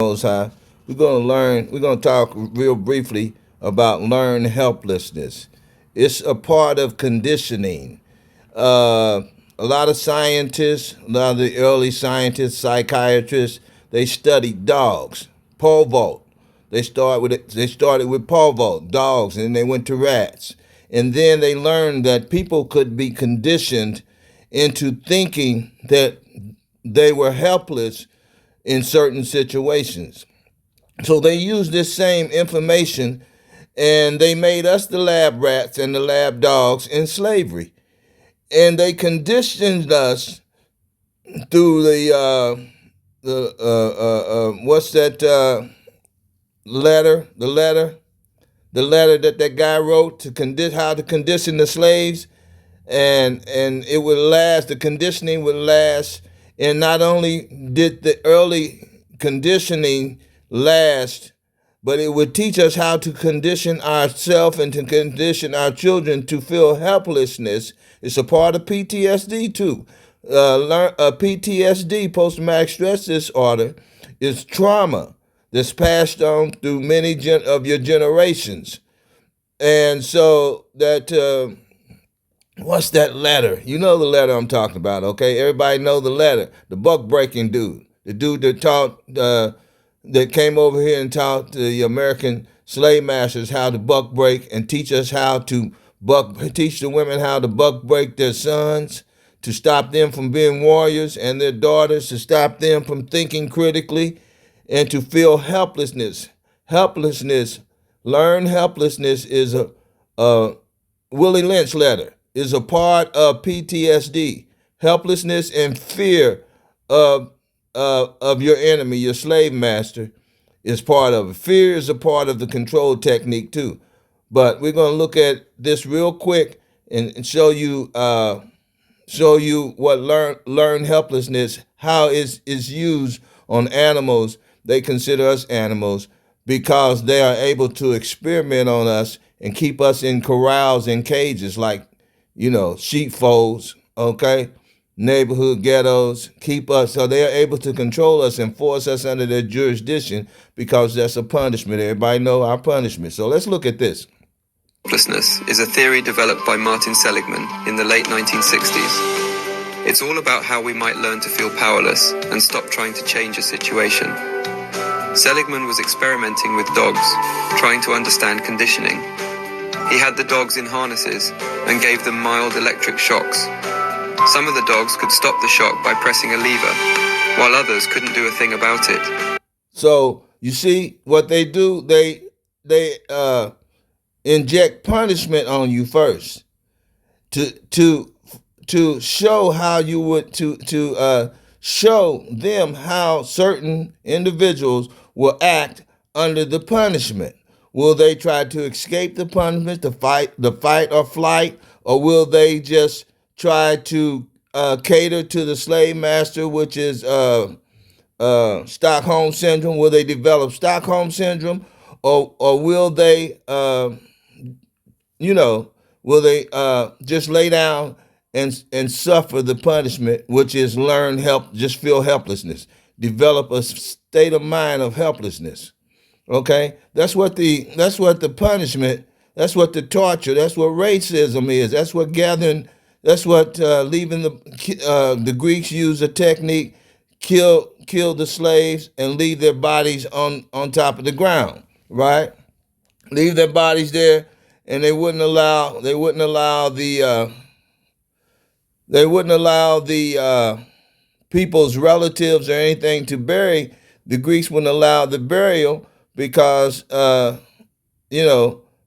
Most High. We're going to talk real briefly about learned helplessness. It's a part of conditioning. A lot of scientists, a lot of the early scientists, psychiatrists, they studied dogs, pole vault. They started with pole vault, dogs, and they went to rats. And then they learned that people could be conditioned into thinking that they were helpless in certain situations. So they used this same information and they made us the lab rats and the lab dogs in slavery. And they conditioned us through what's that letter? The letter that guy wrote to how to condition the slaves, and it would last. The conditioning would last, and not only did the early conditioning last, but it would teach us how to condition ourselves and to condition our children to feel helplessness. It's a part of PTSD too. PTSD, post-traumatic stress disorder, is trauma that's passed on through many of your generations. And so that what's that letter? You know the letter I'm talking about, okay? Everybody know the letter. The buck breaking dude, the dude that that came over here and taught the American slave masters how to buck break and teach us how to teach the women how to buck break their sons, to stop them from being warriors, and their daughters, to stop them from thinking critically and to feel helplessness. Helplessness, learn helplessness is a Willie Lynch letter, is a part of PTSD. Helplessness and fear of your enemy, your slave master, is part of it. Fear is a part of the control technique too. But we're going to look at this real quick and show you what learned helplessness, how is used on animals. They consider us animals because they are able to experiment on us and keep us in corrals and cages like, sheepfolds, okay? Neighborhood ghettos, keep us, so they are able to control us and force us under their jurisdiction because that's a punishment. Everybody know our punishment. So let's look at this. Helplessness is a theory developed by Martin Seligman in the late 1960s. It's all about how we might learn to feel powerless and stop trying to change a situation. Seligman was experimenting with dogs, trying to understand conditioning. He had the dogs in harnesses and gave them mild electric shocks. Some of the dogs could stop the shock by pressing a lever, while others couldn't do a thing about it. So you see what they do? They inject punishment on you first to show how you would to show them how certain individuals will act under the punishment. Will they try to escape the punishment, the fight or flight, or will they just try to cater to the slave master, which is Stockholm syndrome? Will they develop Stockholm syndrome, or will they, will they just lay down and suffer the punishment, which is just feel helplessness, develop a state of mind of helplessness? Okay, that's what the punishment, that's what the torture, that's what racism is. That's what gathering. That's what leaving the Greeks used a technique, kill the slaves and leave their bodies on top of the ground, right? Leave their bodies there, and they wouldn't allow the people's relatives or anything to bury. The Greeks wouldn't allow the burial because that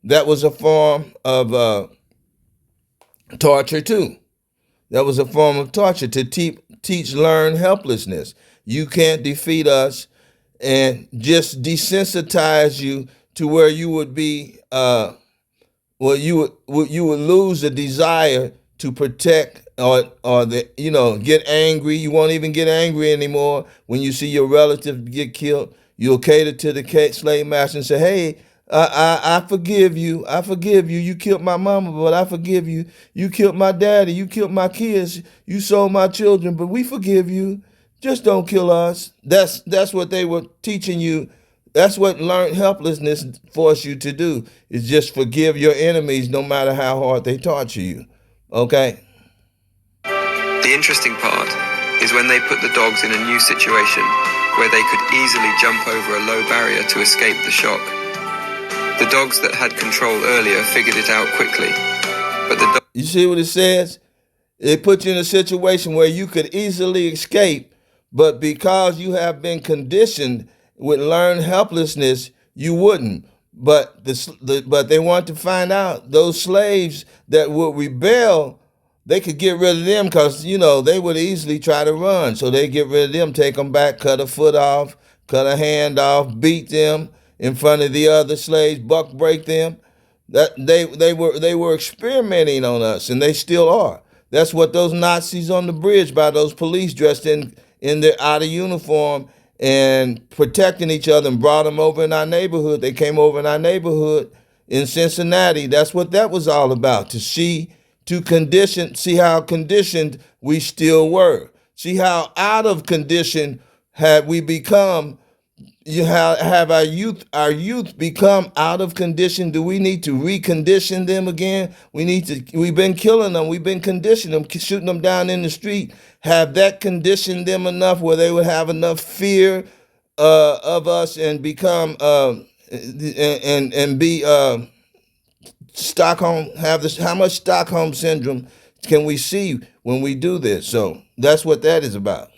was a form of torture too. That was a form of torture to learn helplessness. You can't defeat us, and just desensitize you to where you would be. You would lose the desire to protect or get angry. You won't even get angry anymore when you see your relative get killed. You'll cater to the slave master and say, "Hey, I forgive you. I forgive you. You killed my mama, but I forgive you. You killed my daddy. You killed my kids. You sold my children, but we forgive you. Just don't kill us. That's what they were teaching you. That's what learned helplessness forced you to do, is just forgive your enemies no matter how hard they torture you. Okay? The interesting part is when they put the dogs in a new situation where they could easily jump over a low barrier to escape the shock. The dogs that had control earlier figured it out quickly, but You see what it says? It puts you in a situation where you could easily escape, but because you have been conditioned with learned helplessness, you wouldn't. But but they want to find out those slaves that would rebel, they could get rid of them because they would easily try to run. So they get rid of them, take them back, cut a foot off, cut a hand off, beat them in front of the other slaves, buck break them. That they were experimenting on us, and they still are. That's what those Nazis on the bridge by those police dressed in their out of uniform and protecting each other, and brought them over in our neighborhood. They came over in our neighborhood in Cincinnati. That's what that was all about. See how conditioned we still were. See how out of condition had we become. You have our youth become out of condition? Do we need to recondition them again? We've been killing them. We've been conditioning them, shooting them down in the street. Have that conditioned them enough where they would have enough fear of us and become and be Stockholm, have this? How much Stockholm syndrome can we see when we do this? So that's what that is about.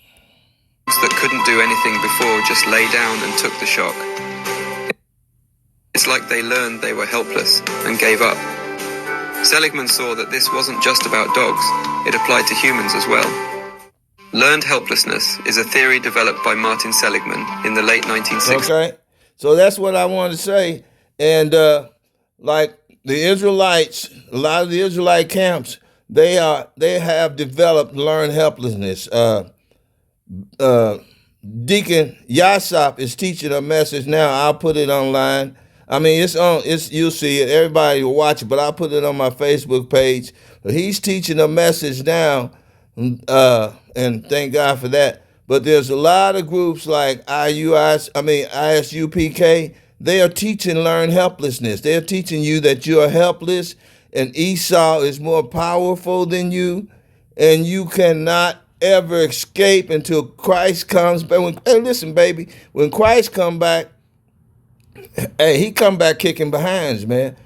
that couldn't do anything before just lay down and took the shock. It's like they learned they were helpless and gave up. Seligman saw that this wasn't just about dogs, it applied to humans as well. Learned helplessness is a theory developed by Martin Seligman in the late 1960s. Okay, so that's what I want to say. And like the Israelites, a lot of the Israelite camps, they have developed learned helplessness. Deacon Yasop is teaching a message now. I'll put it online. I mean, you'll see it. Everybody will watch it, but I'll put it on my Facebook page. But he's teaching a message now, and thank God for that. But there's a lot of groups like ISUPK. They are teaching learned helplessness. They're teaching you that you are helpless, and Esau is more powerful than you, and you cannot ever escape until Christ comes back. Hey, listen, baby, when Christ come back, hey, he come back kicking behinds, man.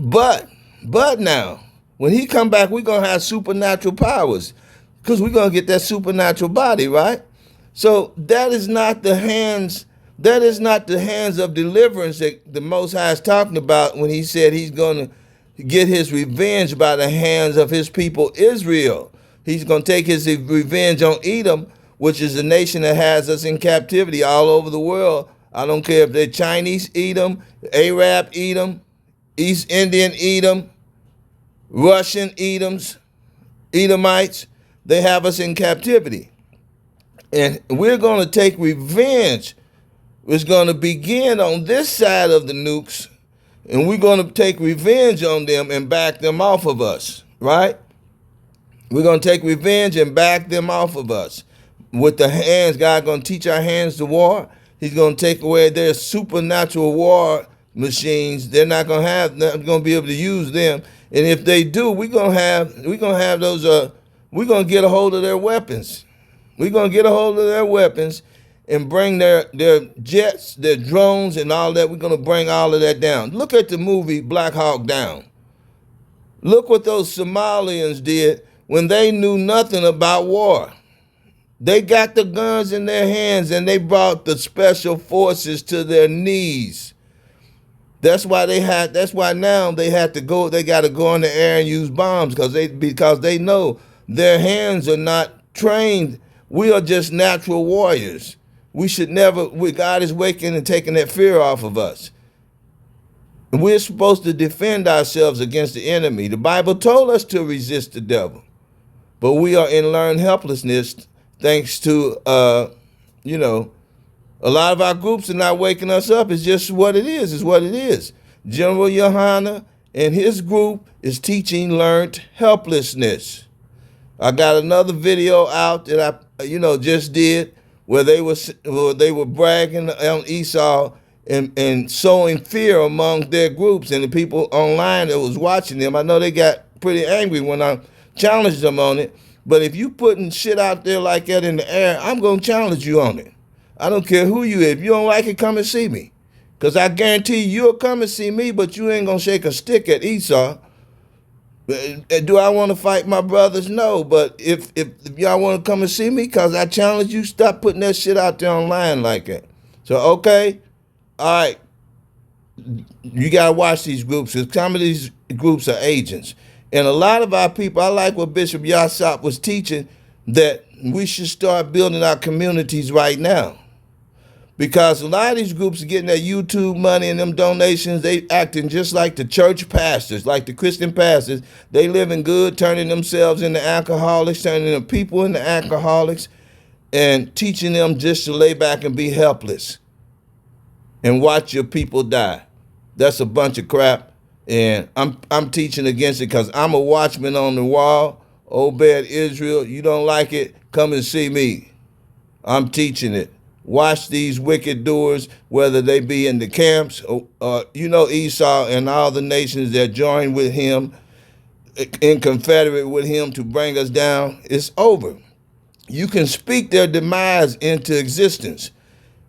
But now, when he come back, we're going to have supernatural powers because we're going to get that supernatural body, right? So that is not the hands of deliverance that the Most High is talking about when he said he's going to get his revenge by the hands of his people Israel. He's going to take his revenge on Edom, which is a nation that has us in captivity all over the world. I don't care if they're Chinese Edom, Arab Edom, East Indian Edom, Russian Edomites. They have us in captivity. And we're going to take revenge. It's going to begin on this side of the nukes, and we're going to take revenge on them and back them off of us, right? We're going to take revenge and back them off of us. With the hands, God going to teach our hands to war. He's going to take away their supernatural war machines. They're not going to be able to use them. And if they do, we're going to have those, we're going to get a hold of their weapons. We're going to get a hold of their weapons and bring their jets, their drones, and all that. We're going to bring all of that down. Look at the movie Black Hawk Down. Look what those Somalians did when they knew nothing about war. They got the guns in their hands and they brought the special forces to their knees. That's why now they got to go in the air and use bombs because they know their hands are not trained. We are just natural warriors. We should never, God is waking and taking that fear off of us. And we're supposed to defend ourselves against the enemy. The Bible told us to resist the devil. But we are in learned helplessness thanks to, a lot of our groups are not waking us up. It's just what it is. It's what it is. General Yohana and his group is teaching learned helplessness. I got another video out that I just did where they were bragging on Esau and sowing fear among their groups and the people online that was watching them. I know they got pretty angry when I challenged them on it. But if you putting shit out there like that in the air, I'm gonna challenge you on it. I don't care who you is. If you don't like it, come and see me. Cause I guarantee you'll come and see me, but you ain't gonna shake a stick at Esau. Do I want to fight my brothers? No, but if y'all want to come and see me, because I challenge you, stop putting that shit out there online like that. So, okay, all right, you got to watch these groups, because some of these groups are agents. And a lot of our people, I like what Bishop Yassop was teaching, that we should start building our communities right now. Because a lot of these groups are getting that YouTube money and them donations. They acting just like the church pastors, like the Christian pastors. They living good, turning themselves into alcoholics, turning the people into alcoholics, and teaching them just to lay back and be helpless and watch your people die. That's a bunch of crap. And I'm teaching against it because I'm a watchman on the wall. Obed Israel, you don't like it? Come and see me. I'm teaching it. Watch these wicked doers, whether they be in the camps, Esau and all the nations that join with him, in confederate with him to bring us down. It's over. You can speak their demise into existence.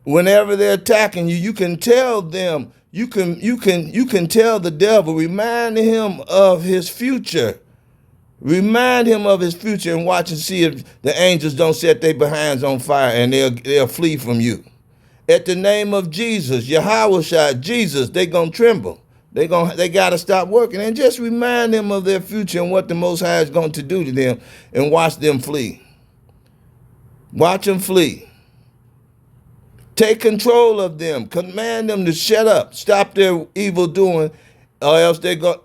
Whenever they're attacking you, you can tell them, you can tell the devil, remind him of his future. Remind him of his future and watch and see if the angels don't set their behinds on fire and they'll flee from you. At the name of Jesus, Yahweh, Jesus, they gonna tremble. They gotta stop working and just remind them of their future and what the Most High is going to do to them and watch them flee. Watch them flee. Take control of them. Command them to shut up. Stop their evil doing, or else they're going,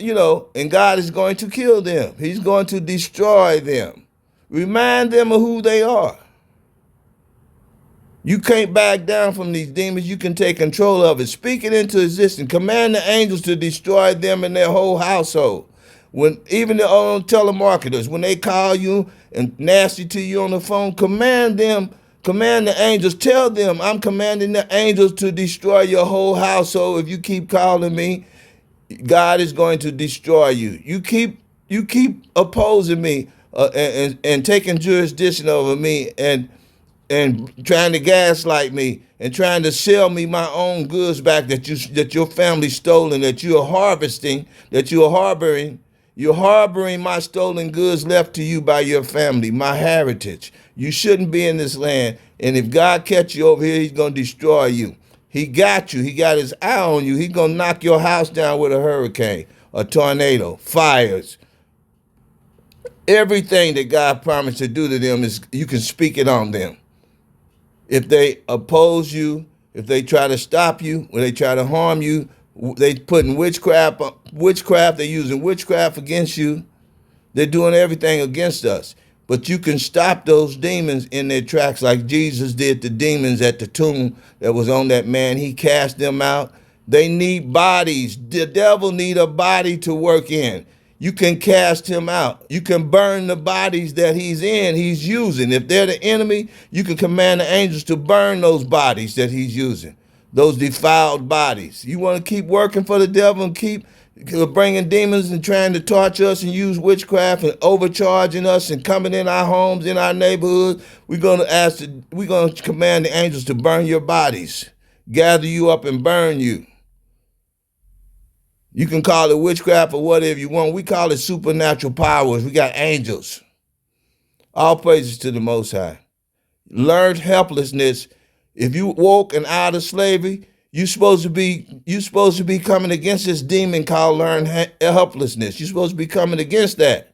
and God is going to kill them. He's going to destroy them. Remind them of who they are. You can't back down from these demons. You can take control of it. Speak it into existence. Command the angels to destroy them and their whole household. When even the own telemarketers, when they call you and nasty to you on the phone, command the angels. Tell them, I'm commanding the angels to destroy your whole household. If you keep calling me, God is going to destroy you. You keep opposing me and taking jurisdiction over me and trying to gaslight me and trying to sell me my own goods back that your family stolen, that you are harvesting, that you are harboring. You're harboring my stolen goods left to you by your family, my heritage. You shouldn't be in this land. And if God catch you over here, he's going to destroy you. He got you. He got his eye on you. He's going to knock your house down with a hurricane, a tornado, fires. Everything that God promised to do to them is you can speak it on them. If they oppose you, if they try to stop you, when they try to harm you, they putting witchcraft, they're using witchcraft against you. They're doing everything against us. But you can stop those demons in their tracks like Jesus did the demons at the tomb that was on that man. He cast them out. They need bodies. The devil need a body to work in. You can cast him out. You can burn the bodies that he's using. If they're the enemy, you can command the angels to burn those bodies that he's using, those defiled bodies. You want to keep working for the devil and keep bringing demons and trying to torture us and use witchcraft and overcharging us and coming in our homes, in our neighborhoods, we're going to command the angels to burn your bodies, gather you up and burn you. You can call it witchcraft or whatever you want. We call it supernatural powers. We got angels. All praises to the Most High. Learned helplessness. If you woke and out of slavery, you're supposed to be coming against this demon called learned helplessness. You're supposed to be coming against that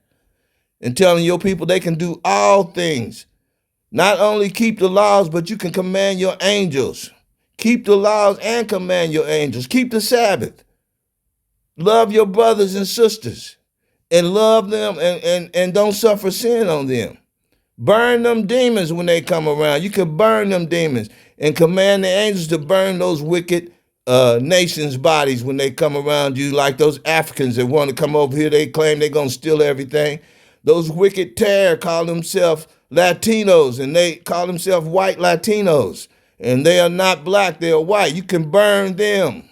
and telling your people they can do all things. Not only keep the laws, but you can command your angels. Keep the laws and command your angels. Keep the Sabbath. Love your brothers and sisters and love them and don't suffer sin on them. Burn them demons when they come around. You can burn them demons and command the angels to burn those wicked nations' bodies when they come around you, like those Africans that want to come over here. They claim they're going to steal everything. Those wicked terror call themselves Latinos, and they call themselves white Latinos, and they are not black, they are white. You can burn them.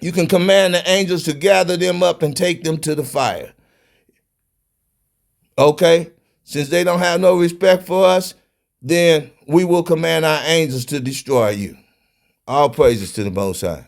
You can command the angels to gather them up and take them to the fire. Okay? Since they don't have no respect for us, then we will command our angels to destroy you. All praises to the Most High.